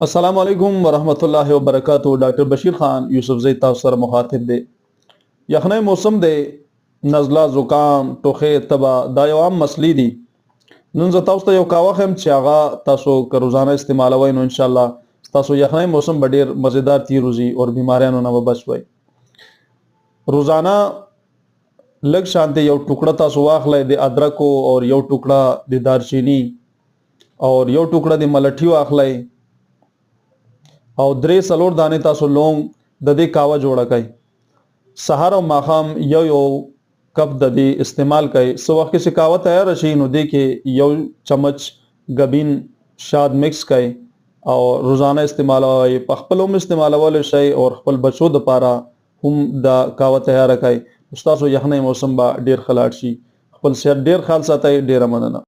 अस्सलाम वालेकुम वरहमतुल्लाहि वबरकातुहू। डॉक्टर बशीर खान यूसुफ जई ताऊ सर मुखातिब दे। यखने मौसम दे नज़ला ज़ुकाम टोखे तबा दा यो आम मसली दी। नन ज ताऊ ته یو کاوه هم چې هغه تاسو که روزانه استعمالوئ نو ان شاء الله تاسو یخنۍ موسم به ډیر مزیدار تیر وزي او بیماریانو نه به بچ وئ. روزانه لږ شانته یو ټوکړه تاسو واخلئ د ادرکو او یو ټوکړه د دارچینی او یو ټوکړه د ملټي واخلئ او درې څلور دانې تاسو لونګ د دې کاوه جوړه کړئ. سحر او ماښام یو کپ د دې استعمال کړئ. سو وخت چې کاوه تیار شي نو دې کې یو چمچ غبین شاد مکس کړئ او روزانه استعمالوئ. په خپل هم استعمالول شي او خپل بچو د پاره هم دا کاوه تیار کړئ. تاسو یخنۍ موسم با ډیر خلاړ شي. خپل صحت ډیر خیال ساتئ. ډیر مننه.